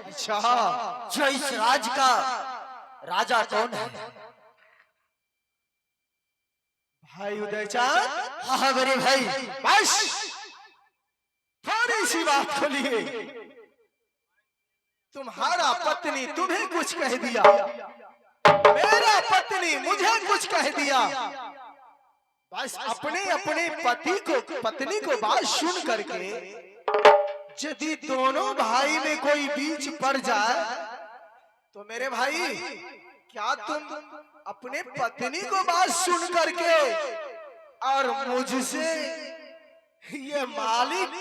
अच्छा, जो इस राज का राजा कौन है? भाई उदयचांद। हाँ मेरे भाई। बस थोड़ी सी बात खोलिए। तुम्हारा पत्नी तुम्हें कुछ कह दिया, मेरा पत्नी मुझे कुछ कह दिया। बस अपने अपने पत्नी को बात सुन करके यदि दोनों भाई में कोई बीच पड़ जाए तो मेरे भाई क्या तुम अपने पत्नी को बात सुन करके और मुझसे ये मालिक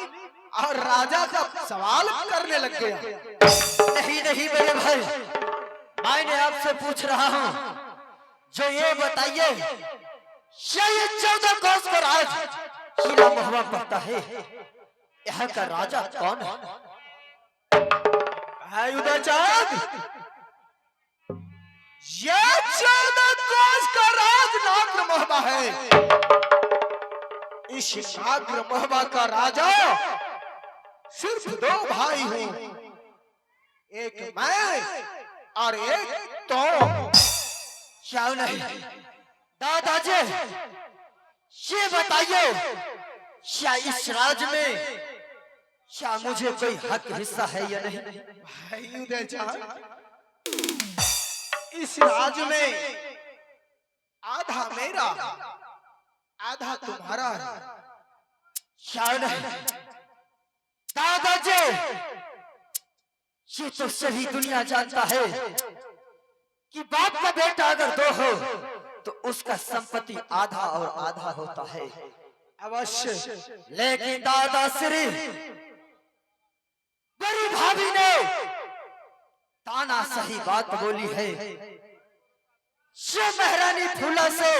और राजा का सवाल करने लग गया? नहीं नहीं मेरे भाई, मैंने आपसे पूछ रहा हूँ, जो ये बताइए, ये 14 कोस का राज हीरा महुआ पड़ता है, यहाँ का राजा कौन है? भाई उदयचांद, ये 14 कोस का राज नागर महुआ है। इस नागर महुआ का राजा सिर्फ 2 भाई हूँ, एक मैं और एक तुम। क्या नहीं दादाजी, ये बताइए, क्या इस राज में क्या मुझे कोई हक हिस्सा है या नहीं? भाई उदयचांद, इस राज में आधा मेरा आधा तुम्हारा है। क्या नहीं दादाजी, ये तो सही दुनिया जानता है कि बाप का बेटा अगर 2 हो तो उसका संपत्ति आधा और आधा होता है। अवश्य, लेकिन दादाश्री, बड़ी भाभी ने ताना सही बात बोली है। जो महारानी फूला से,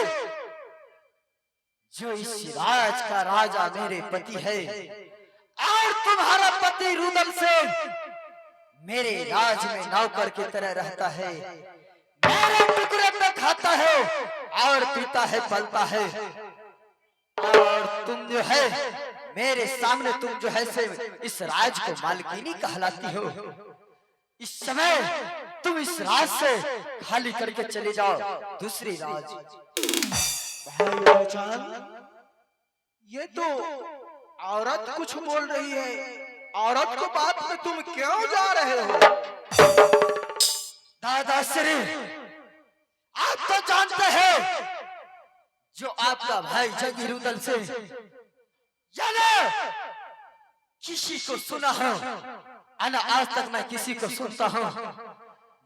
जो इस राज का राजा मेरे पति है, और तुम्हारा पति रुदल से मेरे राज में नौकर की तरह रहता है, मेरे टुकड़े पे खाता है और पीता है, पलता है। और तुम जो है मेरे सामने, तुम जो है से इस राज को मालकिनी कहलाती हो। इस समय तुम इस राज से खाली करके चले जाओ दूसरी राज। भाई उदयचांद, ये तो औरत कुछ बोल रही है, औरत को बात में तुम क्यों जा रहे हो? दादाश्री, आप तो जानते हैं जो आपका भाई जगीरुदल से यानी किसी को सुना हूं, अना आज तक मैं किसी को सुनता हूं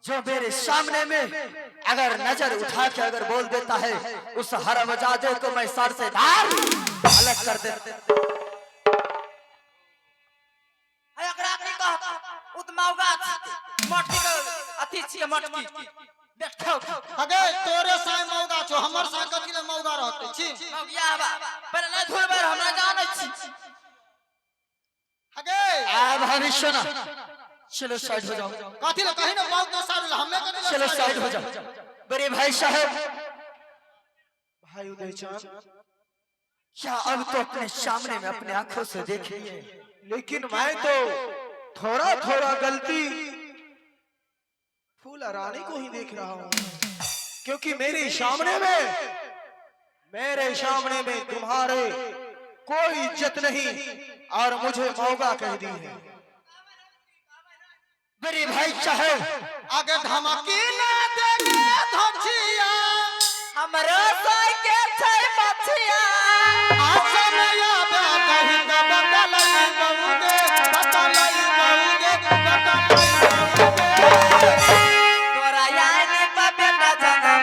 जो मेरे सामने में अगर नजर उठा के अगर बोल देता है, उस हरामजादे को मैं सर से धार अलग कर देता। अगे तोरे साय मौगा छो, हमर साय कथि ले मौगा रहते छी? मौगिया बा पर नै धुरबर हमरा जानै छी। अगे अब हमें सुना, चलो साइड हो जाओ। कथि ले कहि न बहुत न सारू हमें कथि ले? चलो साइड हो जाओ। बड़े भाई साहब, भाई उदयचांद, क्या अब तो अपने सामने में अपने आंखों से देखिए, लेकिन मैं तो थोड़ा थोड़ा गलती फूला रानी को ही देख रहा हूँ, क्योंकि मेरे सामने में तुम्हारे कोई इज्जत नहीं और मुझे मौका कह दी है। मेरे भाई साहब, आगे धमकी ना देगे धमचिया, हमरो साय के छै मछिया। आसमया बे कहि का बदलई बहुगे, बदलई बहुगे, बदलई बहुगे। तोरा यानी पे बेटा जनम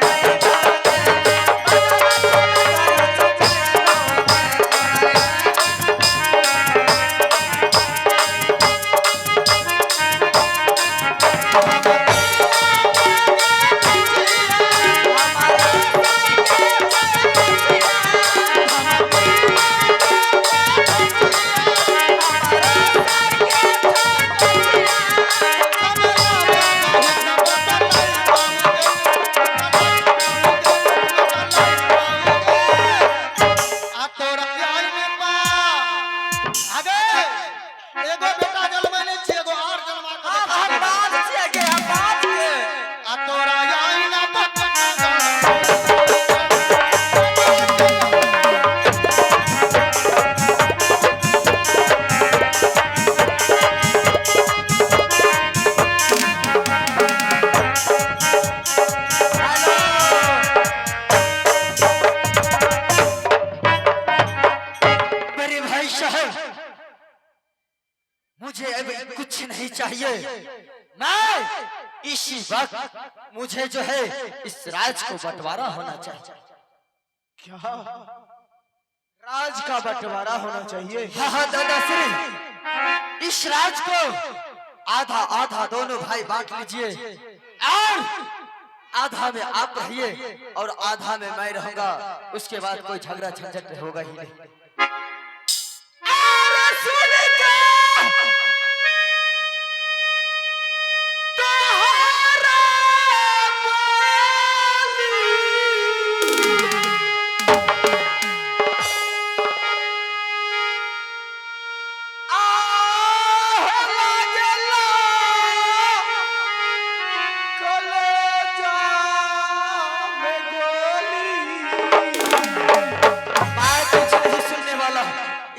मुझे अब कुछ नहीं चाहिए। मैं इसी वक्त मुझे जो है इस राज को बंटवारा होना चाहिए। क्या राज का बंटवारा होना चाहिए? हाँ दादाश्री, इस राज को आधा आधा दोनों भाई बांट लीजिए और आधा में आप रहिए और आधा में मैं रहूंगा। उसके बाद कोई झगड़ा झंझट होगा ही नहीं।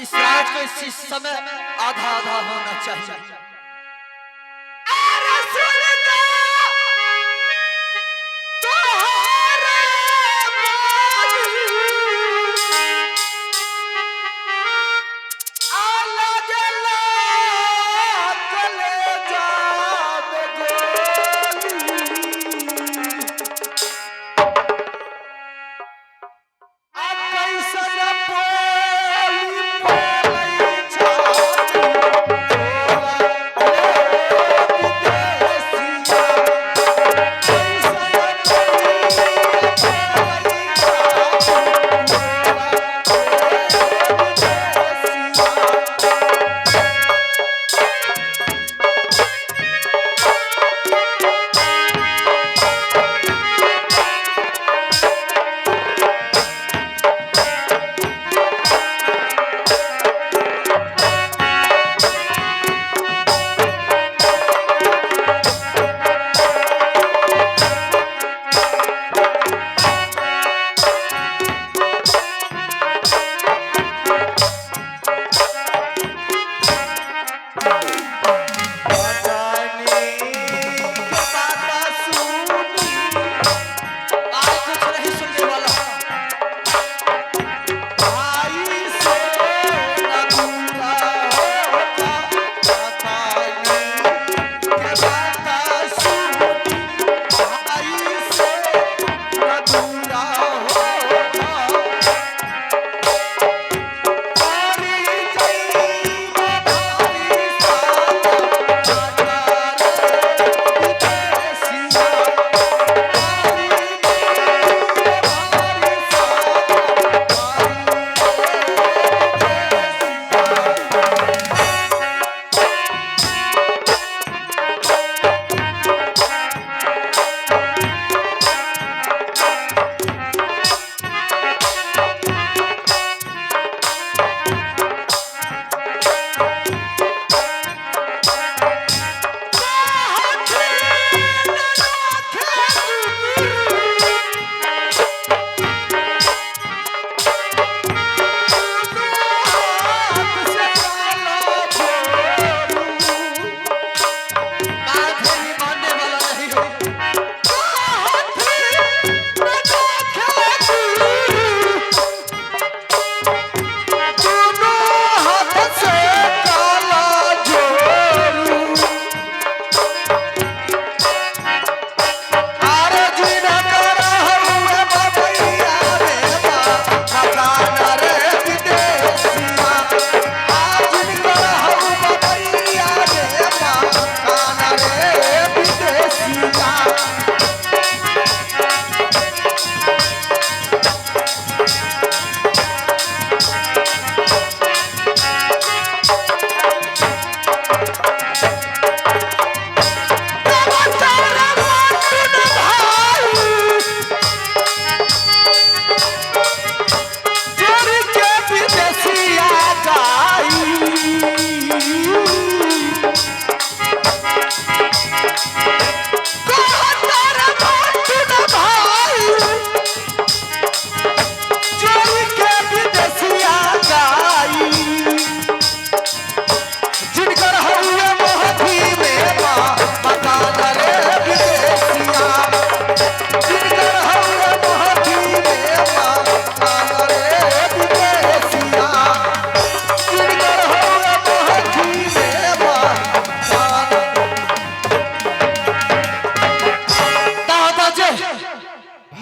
इस राज को इस समय आधा आधा होना चाहिए।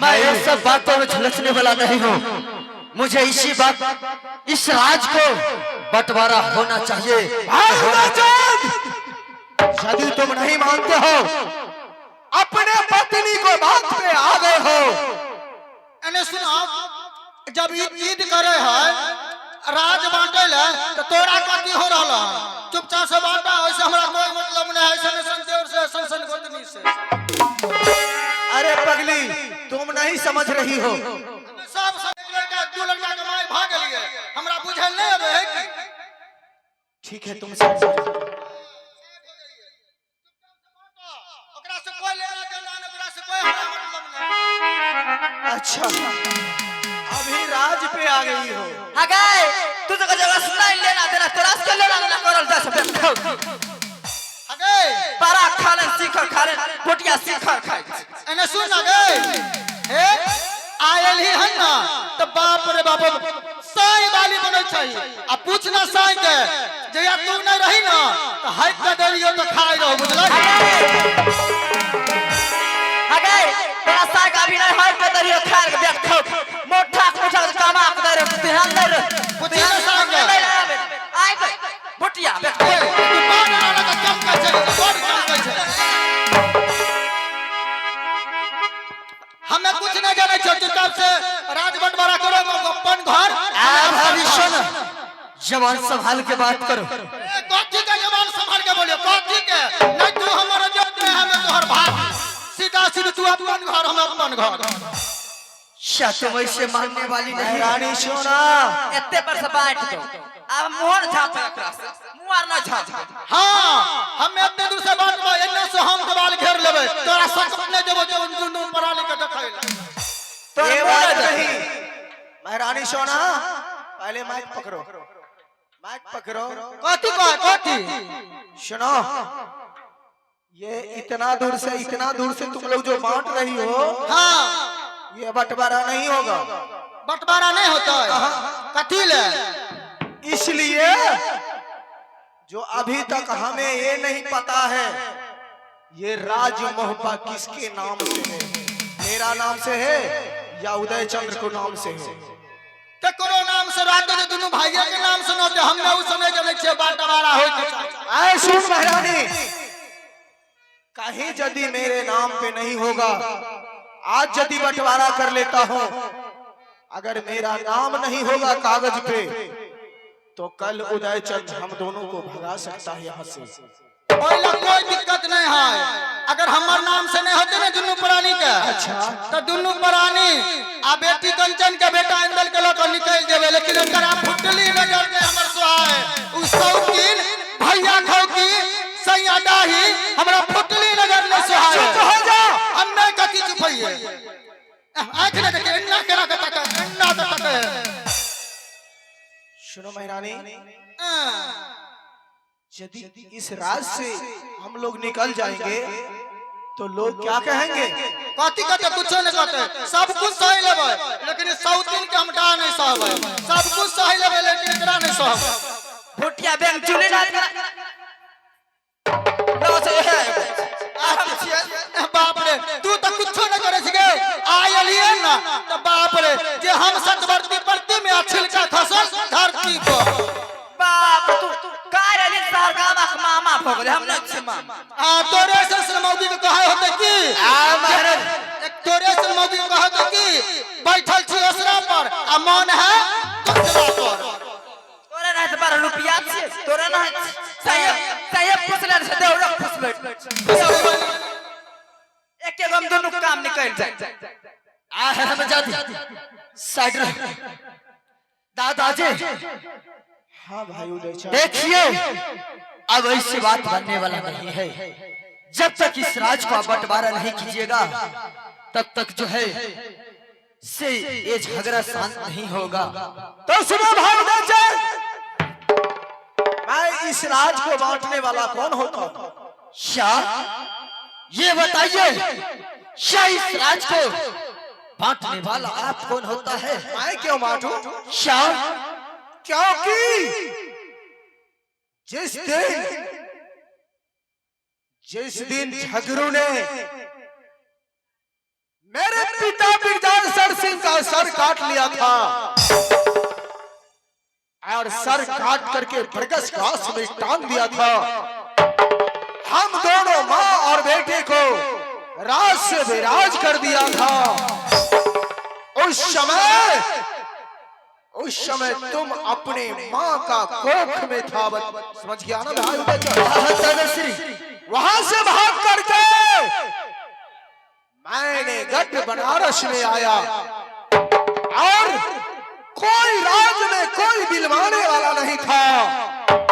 मैं इन सब बातों में झुलसने वाला नहीं हूँ। मुझे इसी बात इस राज को बंटवारा होना चाहिए। यदि तुम नहीं मानते हो, अपने पत्नी को बात पे आ गए हो। एने सुनो, जब ईद करे है राज बांटे ले तो तोरा कथी हो रहल है? चुपचाप से बांटा, वैसे हमरा कोई मतलब नहीं है सन देवर से सन गोतनी से। अरे पगली, तुम नहीं समझ रही हो। सब लड़का दू लड़का के माय भाग लिए, हमरा बुझल नहीं अबे है कि ठीक है, तुम समझ। ओकरा से कोई लेना देना नहीं, ओकरा से कोई हमरा मतलब नहीं। अच्छा, अभी राज पे आ गई हो। हगाए तू तो जगह सुनाई लेना देना तोरा से लेना देना करल जा सब अगे पारा खाले सीखर खाले पोटिया सीखर खाए। एने सुन अगे, हे आयल ही है ना तो बाप रे बाप साई वाली बने चाहिए। आ पूछना साई के जया तू नहीं रही ना तो हाइट का देरियो तो खाई रहो, बुझला? हगाए तोरा साग अभी नहीं है पे दरियो खाए के देख खो मोटा मोटा कामा के दरियो ध्यान दे रे पूछना साई के आई बे पोटिया तू बात ना लगा कम कर चले बड़ कम कर चले। हमें कुछ नहीं जाने चुपचाप से राज बंटवारा करो अपन घर। भाभी सुन, जवान संभाल के बात करो। कथी के जवान संभाल के बोलियो? कथी के नहीं, तू हमारा जब में हमें तोहर भाग सीधा सीधा तू अपन घर हम अपन घर। क्या तुम ऐसे मानने वाली नहीं? रानी सोना, एते पर से बांट दो अब मोहन झाप एकरा से मुआर ना झाप। हाँ, हम इतने दूर से बात बा एने से हम सवाल घेर लेबे, तोरा सकने देबो जो दुनू पराली के देखैला। ये बात नहीं। मैं रानी सोना, पहले माइक पकड़ो, माइक पकड़ो। कथी कह कथी? सुनो, ये इतना दूर से तुम लोग जो बांट रही हो, हाँ, ये बंटवारा नहीं होगा। बंटवारा नहीं होता है। कथी ले? इसलिए जो अभी तक हमें ये नहीं पता है ये राज मोहब्बा किसके नाम से है, मेरा नाम से है या उदय चंद्र को नाम से है। ककरो नाम से रात के दोनों भाइयों के नाम से न हमने उस समय जब छे बंटवारा होय के आए सुन महारानी, कहीं यदि मेरे नाम पे नहीं होगा, आज यदि बंटवारा कर लेता हूं, अगर मेरा नाम नहीं होगा कागज पे तो कल उदय चंद हम दोनों को भगा सकता है यहाँ से। कोई दिक्कत नहीं है। अगर हमार नाम से नहीं होते ना दुनू प्राणी के, अच्छा, तो दुनू प्राणी आ बेटी कंचन के बेटा इंदल के लोग निकल देवे, लेकिन उनकर आप फुटली नजर दे हमर सुहाए उ शौकीन भैया खौकी सैया डाही हमरा फुटली नजर ले सुहाए। चुप हो जा। हम नहीं कथी चुप होइए, आंख न देखे इन्ना केना के तक इन्ना तो तक। सुनो महारानी, यदि इस राज से हम लोग निकल जाएंगे तो लोग क्या कहेंगे? कथी कहते? कुछ नहीं कहते, सब कुछ सही लेबे, लेकिन शौकीन के हम डा नहीं सहबे। सब कुछ सही लेबे लेकिन एकरा नहीं सहबे। पोटिया बैंक चुले ना ना से है बाप रे, तू तो कुछ नहीं करे छिगे। आयलिए ना तो बाप रे, जे हम सतवर्ती परती में छिलका खसल धरती को। बाप तू कारली सहर का मामा भोग हम न छ मामा। तोरे से मौगी के कहे होते की महाराज, तोरे से मौगी के कहे होते की बैठल छी ओसरा पर आ मन है दूसरा पर। तोरे नहीं तो 12 रुपया छे, तोरे नहीं सही पुछले से देउरा पुछले एक हम दोनों काम निकल जाए। आ हम जाती साइड रह। दादाजी हाँ भाई उदय चंद, देखिए, अब ऐसी बात बनने वाला नहीं है। जब तक इस राज को बंटवारा नहीं कीजिएगा तब तक जो है से ये झगड़ा शांत नहीं होगा। तो सुनो भाई उदय चंद, मैं इस राज को बांटने वाला कौन होता? क्या ये बताइए, क्या इस राज को बांटने वाला आप कौन होता है? मैं क्यों बांटूं? क्या? क्योंकि जिस दिन झगड़ू ने मेरे पिता बिरजासर सिंह का सर काट लिया था और सर काट करके बरगद घास में टांग दिया था। हम दोनों माँ और बेटे को राज से विराज कर दिया था। उस समय तुम अपने माँ का कोख में था। समझ गया ना भाई? वहां से भाग करके मैंने गढ़ बनारस में आया और कोई राज में कोई दिलवाने वाला नहीं था।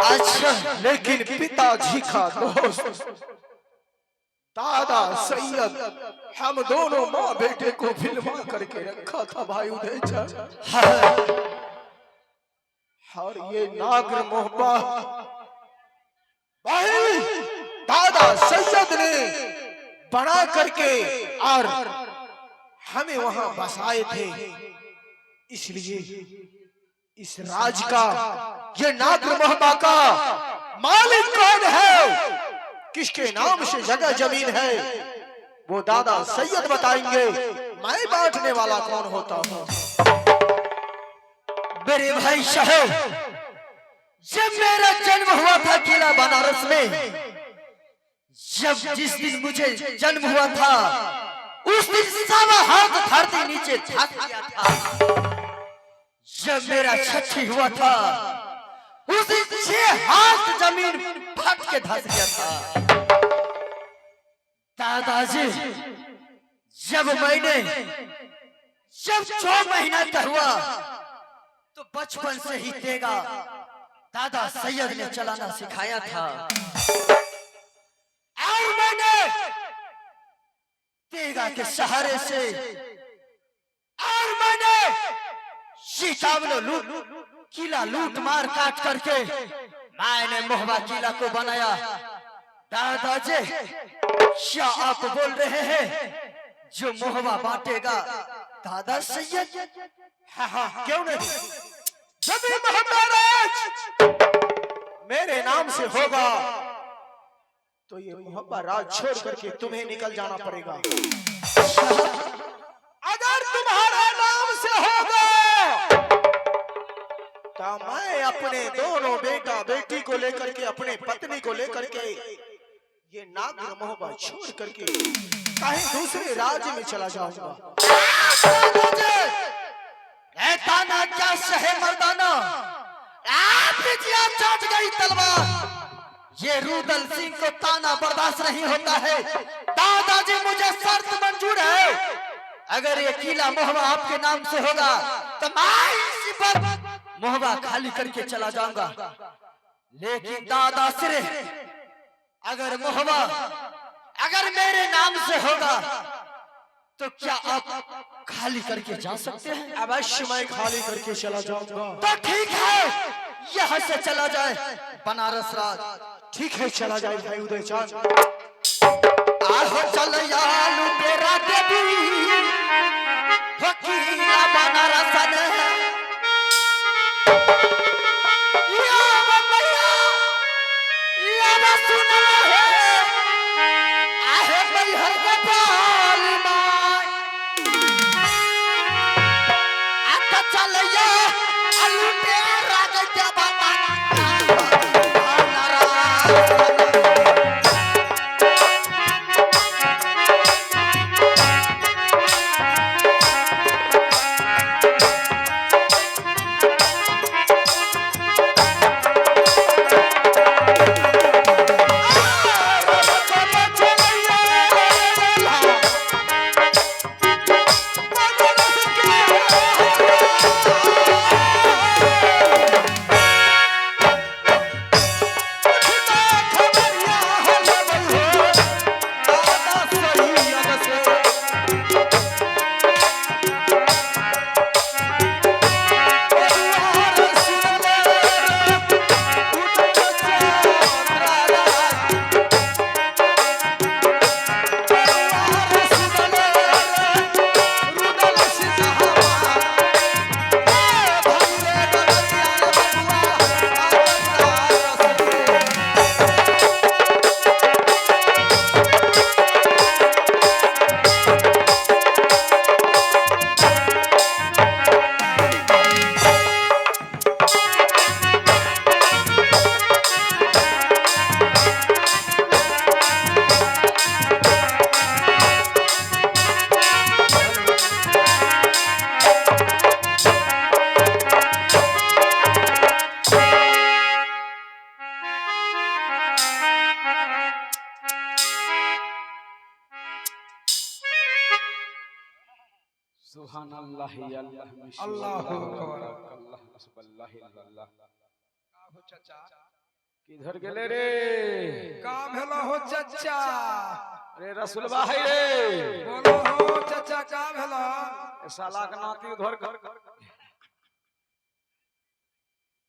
अच्छा, लेकिन पिताजी का दोस्त दादा सैयद हम दोनों माँ बेटे को फिल्मा करके रखा था भाई उदयचंद। और ये नागर मोहब्बा भाई दादा सैयद ने बना करके और हमें वहां बसाए थे। इसलिए इस राज का, ये नागर मोहब्बा का मालिक कौन है, किसके नाम से जगह जमीन है, वो दादा सैयद बताएंगे। मैं बांटने वाला कौन होता हूँ? मेरे भाई साहब, जब मेरा जन्म हुआ था किला बनारस में, जब जिस दिन मुझे जन्म हुआ था उस दिन सावा हाथ धरती नीचे धस गया था। जब मेरा छठी हुआ था उस दिन 6 हाथ जमीन फट के धस गया था। दादाजी, जब 6 महीना का हुआ तो बचपन से ही तेगा दादा सैयद ने चलाना सिखाया था और मैंने तेगा के सहारे से और मैंने सीतावलो किला लूट मार काट करके मैंने मोहबा किला को बनाया। दादाजी, क्या आप बोल रहे हैं जो मोहबा बांटेगा दादा सैयद? हाँ, क्यों नहीं? जब भी महाराज मेरे नाम से होगा तो ये मोहब्बा राज छोड़ करके तुम्हें निकल जाना पड़ेगा। अगर तुम्हारा नाम से होगा तो मैं अपने दोनों बेटा बेटी को लेकर के, अपने पत्नी को लेकर के ये नागर मोहब्बा छोड़ करके कहीं दूसरे राज्य में चला जाऊंगा। ताना क्या सहे मर्दाना, आप चाट गई तलवार। ये रुदल सिंह को ताना बर्दाश्त नहीं होता है। दादाजी, मुझे शर्त मंजूर है, अगर ये किला मोहबा आपके नाम से होगा तो मैं इसी पर मोहबा खाली करके चला जाऊंगा। लेकिन दादा सिरे, अगर मोहबा अगर मेरे नाम से होगा तो क्या आप खाली करके जा सकते हैं? अवश्य मैं खाली करके चला जाऊंगा। तो ठीक है, यहाँ से चला जाए बनारस राज। ठीक है, चला जाए भाई उदयचंद। आहो चल यालू तेरा देवी फकीरा बनारस ने या बम्बैया या सुना है आहे मैहर गोपाल माय आता चल या अलू तेरा गजा सुभान अल्लाह अल्लाहु अकबर। किधर गेले रे? का भेला हो चचा? अरे रसूल भाई रे, बोलो हो चचा का भेला? ए साला के नाती उधर कर।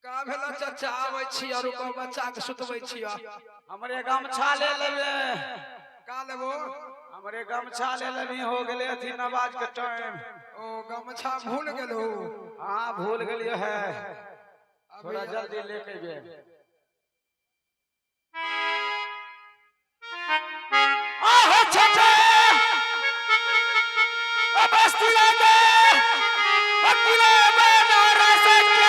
का भेला चचा? आबै छी आरो को बच्चा के सुतबै छी। हमरे गमछा ले लेबे। का लेबो? हमरे गमछा ले लेबी, हो गेले अथी नमाज के टाइम। ओ गमछा भूल गेलू? हाँ भूल गेलियो है, थोड़ा जल्दी लेके जे। आहो चाचा ओ बस्ती लागे अकेले बना रसके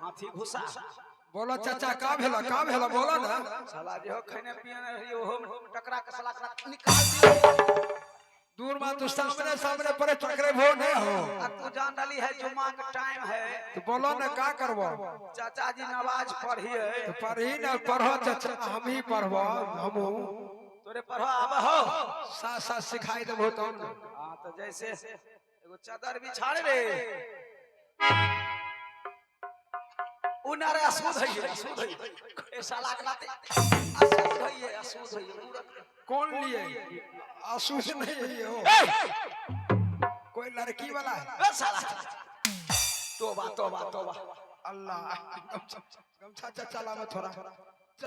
हाथी घुसा। बोलो चाचा का भेला? का भेला बोलो ना। साला जो खाने पिए रही ओहो टकरा के साला के निकाल दियो। दूर में तू सामने सामने पर टकरे भो नहीं हो। अब तू जान डाली है जुम्मा का टाइम है, तो बोलो ना का करबो? चाचा जी नमाज पढ़िए। तो पढ़ी ना पढ़ो चाचा, हम ही पढ़बो। हमू तोरे पढ़ो आब हो, साथ साथ सिखाई देबो तो। हां तो जैसे एगो चादर बिछाड़ रे, उनारे असूद है, असूद है ए साला के नाते असूद है। कौन लिए? आसूस नहीं है हो, कोई लड़की वाला है। ए साला तोबा तोबा तोबा। अल्लाह गमछा चाचा ला में थोड़ा